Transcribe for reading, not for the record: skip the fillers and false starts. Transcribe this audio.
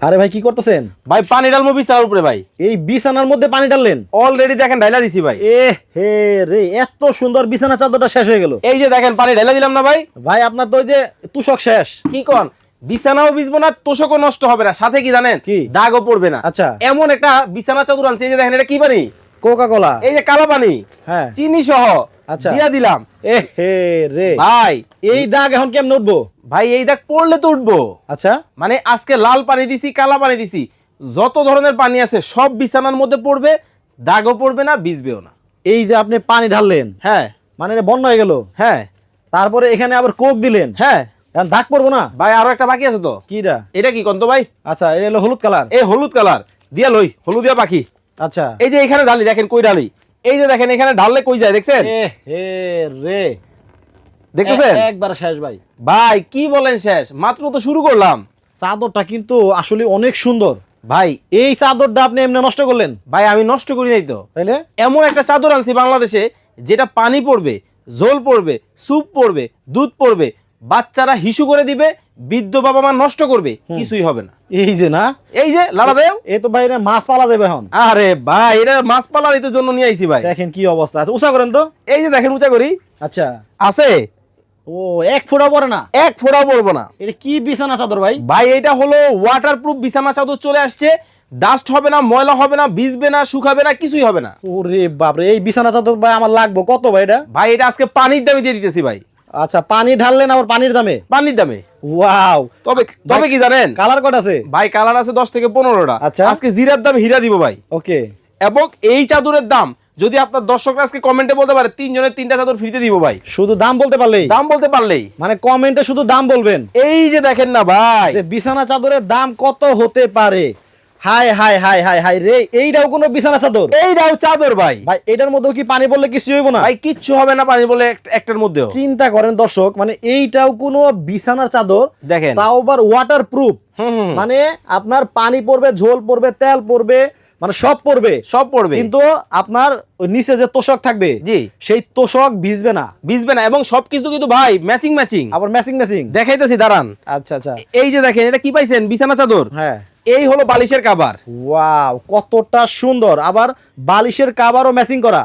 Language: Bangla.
আরে ভাই কি করতেছেন? ভাই পানি ঢালবো বিছানার উপরে ভাই। এই বিছানার মধ্যে পানি ঢাললেন? অলরেডি দেখেন ঢাইলা দিছি ভাই। এ হে রে, এত সুন্দর বিছানা চাদরটা শেষ হয়ে গেল। এই যে দেখেন পানি ঢাইলা দিলাম না ভাই। ভাই আপনার তো ওই যে তুষক শেষ। কি কোন, বিছানাও ভিজবো না, তোষকও নষ্ট হবে না, সাথে কি জানেন, কি? দাগও পড়বে না। আচ্ছা। এমন একটা বিছানা চাদর আনছি। এই যে দেখেন এটা কি পানি? Coca Cola. এই যে কালো পানি, হ্যাঁ চিনি সহ আচ্ছা দিয়া দিলাম। এ হে রে ভাই এই দাগ এখন কেমনে উঠবো? ভাই এই দাগ পড়লে তো উঠবো। আচ্ছা মানে আজকে লাল পানি দিছি, কালা পানি দিছি, যত ধরনের পানি আছে সব বিছানার মধ্যে পড়বে, দাগও পড়বে না, ভিজবেও না। এই যে আপনি পানি ঢাললেন, হ্যাঁ মানে এটা বন্ধ হয়ে গেল, হ্যাঁ তারপরে এখানে আবার কোক দিলেন, হ্যাঁ এখন দাগ পড়বো না? ভাই আরো একটা বাকি আছে তো। কিটা? এটা কি কোন তো ভাই? আচ্ছা এটা হলো হলুদ কালার। এই হলুদ কালার দিয়া লই, হলুদিয়া পাখি। আচ্ছা এই যে এখানে ঢালি, দেখেন কই ঢালি। এই যে দেখেন এখানে ঢাললে কই যায়, দেখছেন? এ হে রে দেখতেছেন? একবার শেষ ভাই। ভাই কি বলেন শেষ? মাত্র তো শুরু করলাম। চাদরটা কিন্তু আসলে অনেক সুন্দর ভাই এই চাদরটা আপনি এমনি নষ্ট করলেন? ভাই আমি নষ্ট করি নাই তো। তাইলে এমন একটা চাদর আনছি বাংলাদেশে, যেটা পানি পড়বে, ঝোল পড়বে, স্যুপ পড়বে, দুধ পড়বে, বাচ্চারা হিসু করে দিবে, বৃদ্ধ বাবা মা নষ্ট করবে, কিছুই হবে না। এই যে না, এই যে লাড়া দেও। এ তো ভাই মাছ পালা যাবে এখন। আরে ভাই এটা মাছ পালার জন্য নিয়ে আইছি ভাই। দেখেন কি অবস্থা। আচ্ছা উঁচা করেন তো। এই যে দেখেন উঁচা করি। আচ্ছা আছে ও এক ফোঁটাও পড়ে না? এক ফোঁটাও পড়বো না। এটা কি বিছানা চাদর ভাই? ভাই এটা হলো ওয়াটারপ্রুফ বিছানা চাদর চলে আসছে। ডাস্ট হবে না, ময়লা হবে না, ভিজবে না, শুকাবে না, কিছুই হবে না। ওরে বাপরে, এই বিছানা চাদর ভাই আমার লাগবে কত ভাই এটা? ভাই এটা আজকে পানির দামে দিয়ে দিতেছি ভাই। আচ্ছা পানি ঢাললেন আবার পানির দামে? পানির দামে। ওয়াও। তবে তবে কি জানেন কালার কত আছে ভাই? কালার আছে 10 থেকে 15টা। আচ্ছা। আজকে জিরার দাম হীরা দিব ভাই। ওকে। এবং এই চাদরের দাম যদি আপনার দর্শকরা আজকে কমেন্টে বলতে পারে, 3 জনের 3টা চাদর ফ্রিতে দিব ভাই। শুধু দাম বলতে পারলেই? দাম বলতে পারলেই, মানে কমেন্টে শুধু দাম বলবেন? এই যে দেখেন না ভাই, যে বিছানা চাদরের দাম কত হতে পারে। High high high high high রে, এইটাও কোনো বিছানা চাদর? এইটাও চাদর ভাই। ভাই এটার মধ্যেও কি পানি বললে কিছু হইব না? ভাই কিচ্ছু হবে না পানি বলে একটার মধ্যেও। চিন্তা করেন দর্শক, মানে এইটাও কোনো বিছানার চাদর, দেখেন তাও আবার ওয়াটার প্রুফ। মানে আপনার পানি পড়বে, ঝোল পড়বে, তেল পড়বে, মানে সব পড়বে, সব পড়বে, কিন্তু আপনার ওই নিচে যে তোষক থাকবে, জি, সেই তোষক ভিজবে না। ভিজবে না, এবং সবকিছু কিন্তু ভাই ম্যাচিং ম্যাচিং, আবার ম্যাচিং ম্যাচিং। দেখাইতেছি দাঁড়ান। আচ্ছা আচ্ছা এই যে দেখেন এটা কি পাইছেন? বিছানা চাদর। হ্যাঁ এই হলো বালিশের কভার। ওয়াও কতটা সুন্দর, আবার বালিশের কাভারও ম্যাচিং করা।